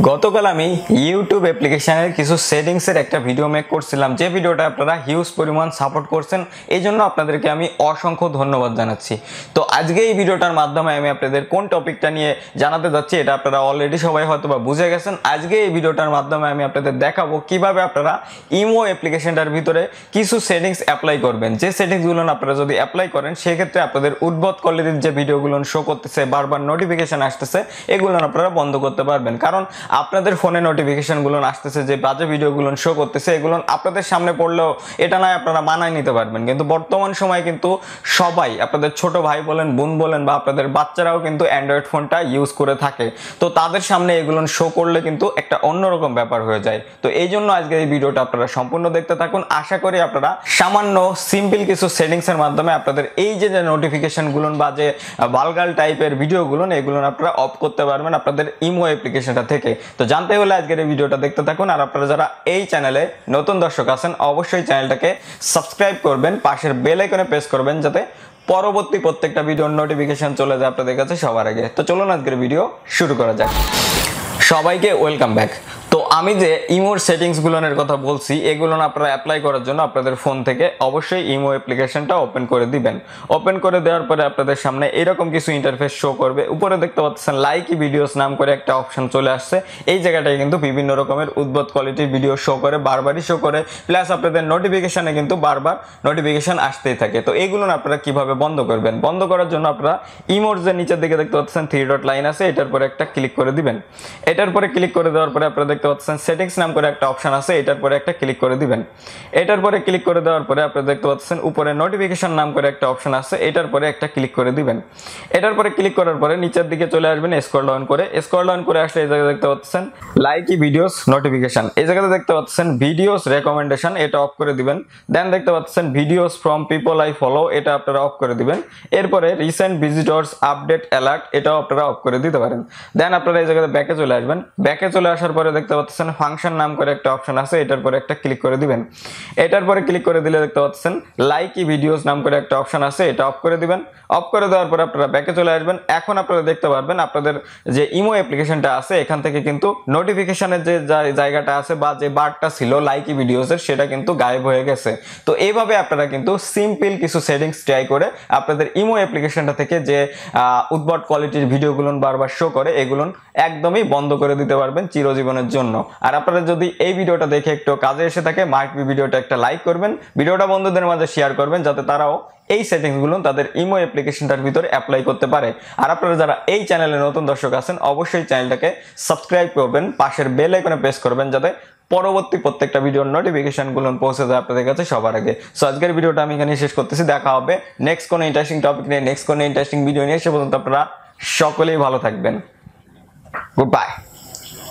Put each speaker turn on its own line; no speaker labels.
গতকাল আমি ইউটিউব অ্যাপ্লিকেশনের কিছু সেটিংসের একটা ভিডিও মেক করছিলাম, যে ভিডিওটা আপনারা হিউজ পরিমাণ সাপোর্ট করছেন, এই জন্য আপনাদেরকে আমি অসংখ্য ধন্যবাদ জানাচ্ছি। তো আজকে এই ভিডিওটার মাধ্যমে আমি আপনাদের কোন টপিকটা নিয়ে জানাতে যাচ্ছি এটা আপনারা অলরেডি সবাই হয়তো বা বুঝে গেছেন। আজকে এই ভিডিওটার মাধ্যমে আমি আপনাদের দেখাবো কিভাবে আপনারা ইমো অ্যাপ্লিকেশনটার ভিতরে কিছু সেটিংস অ্যাপ্লাই করবেন। যে সেটিংসগুলো আপনারা যদি অ্যাপ্লাই করেন সেক্ষেত্রে আপনাদের উদ্ভট কোয়ালিটির যে ভিডিওগুলো শো করতেছে, বারবার নোটিফিকেশন আসতেছে, এগুলো আপনারা বন্ধ করতে পারবেন। কারণ আপনাদের ফোনে নোটিফিকেশনগুলো আসতেছে, যে বাজে ভিডিওগুলো শো করতেছে, এগুলো আপনাদের সামনে পড়লেও এটা নয় আপনারা মানায় নিতে পারবেন। কিন্তু বর্তমান সময়ে কিন্তু সবাই, আপনাদের ছোট ভাই বলেন, বোন বলেন, বা আপনাদের বাচ্চারাও কিন্তু অ্যান্ড্রয়েড ফোনটা ইউজ করে থাকে। তো তাদের সামনে এগুলো শো করলে কিন্তু একটা অন্যরকম ব্যাপার হয়ে যায়। তো এই জন্য আজকে এই ভিডিওটা আপনারা সম্পূর্ণ দেখতে থাকুন। আশা করি আপনারা সামান্য সিম্পল কিছু সেটিংসের মাধ্যমে আপনাদের এই যে নোটিফিকেশনগুলো বা যে ভালগার টাইপের ভিডিওগুলো, এগুলো আপনারা অফ করতে পারবেন আপনাদের ইমো অ্যাপ্লিকেশনটা থেকে। তো জানতে হলে আজকের এই ভিডিওটা দেখতে থাকুন। আর আপনারা যারা এই চ্যানেলে নতুন দর্শক আছেন অবশ্যই চ্যানেলটাকে সাবস্ক্রাইব করবেন, পাশের বেল আইকনে প্রেস করবেন যাতে পরবর্তী প্রত্যেকটা ভিডিওর নোটিফিকেশন চলে যায় আপনাদের কাছে সবার আগে। তো চলুন আজকের ভিডিও শুরু করা যাক। সবাইকে ওয়েলকাম ব্যাক। তো আমি যে ইমোর সেটিংসগুলোর কথা বলছি, এগুলো আপনারা অ্যাপ্লাই করার জন্য আপনাদের ফোন থেকে অবশ্যই ইমো অ্যাপ্লিকেশনটা ওপেন করে দিবেন। ওপেন করে দেওয়ার পরে আপনাদের সামনে এরকম কিছু ইন্টারফেস শো করবে। উপরে দেখতে পাচ্ছেন লাইক ভিডিওস নাম করে একটা অপশন চলে আসছে। এই জায়গাটায় কিন্তু বিভিন্ন রকমের উদ্ভট কোয়ালিটির ভিডিও শো করে, বারবারই শো করে, প্লাস আপনাদের নোটিফিকেশনে কিন্তু বারবার নোটিফিকেশন আসতেই থাকে। তো এইগুলো আপনারা কিভাবে বন্ধ করবেন? বন্ধ করার জন্য আপনারা ইমোর যে নিচের দিকে দেখতে পাচ্ছেন 3 ডট লাইন আছে, এটার পরে একটা ক্লিক করে দিবেন। এটার পরে ক্লিক করে দেওয়ার পরে আপনারা দেখতে পাচ্ছেন সেটিংস নাম করে একটা অপশন আছে, এটার পরে একটা ক্লিক করে দিবেন। এটার পরে ক্লিক করে দেওয়ার পরে আপনারা দেখতে পাচ্ছেন উপরে নোটিফিকেশন নাম করে একটা অপশন আছে, এটার পরে একটা ক্লিক করে দিবেন। এটার পরে ক্লিক করার পরে নিচের দিকে চলে আসবেন, স্ক্রল ডাউন করে আসলে এই জায়গায় দেখতে পাচ্ছেন লাইক ভিডিওস নোটিফিকেশন, এই জায়গাতে দেখতে পাচ্ছেন ভিডিওস রেকমেন্ডেশন, এটা অফ করে দিবেন। দেন দেখতে পাচ্ছেন videos from people I follow, এটা আপনারা অফ করে দিবেন। এরপরে রিসেন্ট ভিজিটর্স আপডেট অ্যালার্ট, এটাও আপনারা অফ করে দিতে পারেন। দেন আপনারা এই জায়গাতে ব্যাকে চলে আসবেন। ব্যাকে চলে আসার পরে দেখতে পাচ্ছেন ফাংশন নাম করে একটা অপশন আছে, এটার পরে একটা ক্লিক করে দিবেন। এটার পরে ক্লিক করে দিলে দেখতে পাচ্ছেন লাইক ভিডিওস নাম করে একটা অপশন আছে, এটা অফ করে দিবেন। অফ করে দেওয়ার পরে আপনারা ব্যাকে চলে আসবেন। এখন আপনারা দেখতে পারবেন আপনাদের যে ইমো অ্যাপ্লিকেশনটা আছে এখান থেকে কিন্তু নোটিফিকেশনের যে জায়গাটা আছে বা যে বারটা ছিল লাইক ভিডিওসের, সেটা কিন্তু গায়েব হয়ে গেছে। তো এইভাবে আপনারা কিন্তু সিম্পল কিছু সেটিংস ট্রাই করে আপনাদের ইমো অ্যাপ্লিকেশনটা থেকে যে উদ্ভট কোয়ালিটির ভিডিওগুলো বারবার শো করে, এগুলো একদমই বন্ধ করে দিতে পারবেন চিরজীবনের জন্য। আর আপনারা যদি এই ভিডিওটা দেখে একটু কাজে এসে থাকে, মাইটবি ভিডিওটা একটা লাইক করবেন, ভিডিওটা বন্ধুদের মাঝে শেয়ার করবেন যাতে তারাও এই সেটিংসগুলো তাদের ইমো অ্যাপ্লিকেশনটার ভিতরে অ্যাপ্লাই করতে পারে। আর আপনারা যারা এই চ্যানেলে নতুন দর্শক আছেন অবশ্যই চ্যানেলটাকে সাবস্ক্রাইব করবেন, পাশের বেল আইকনে প্রেস করবেন যাতে পরবর্তী প্রত্যেকটা ভিডিওর নোটিফিকেশনগুলো পৌঁছে যায় আপনাদের কাছে সবার আগে। সো আজকের ভিডিওটা আমি এখানে শেষ করতেছি। দেখা হবে নেক্সট কোনো ইন্টারেস্টিং টপিক নিয়ে, নেক্সট কোনো ইন্টারেস্টিং ভিডিও নিয়ে। সে পর্যন্ত আপনারা সকলেই ভালো থাকবেন। Good bye.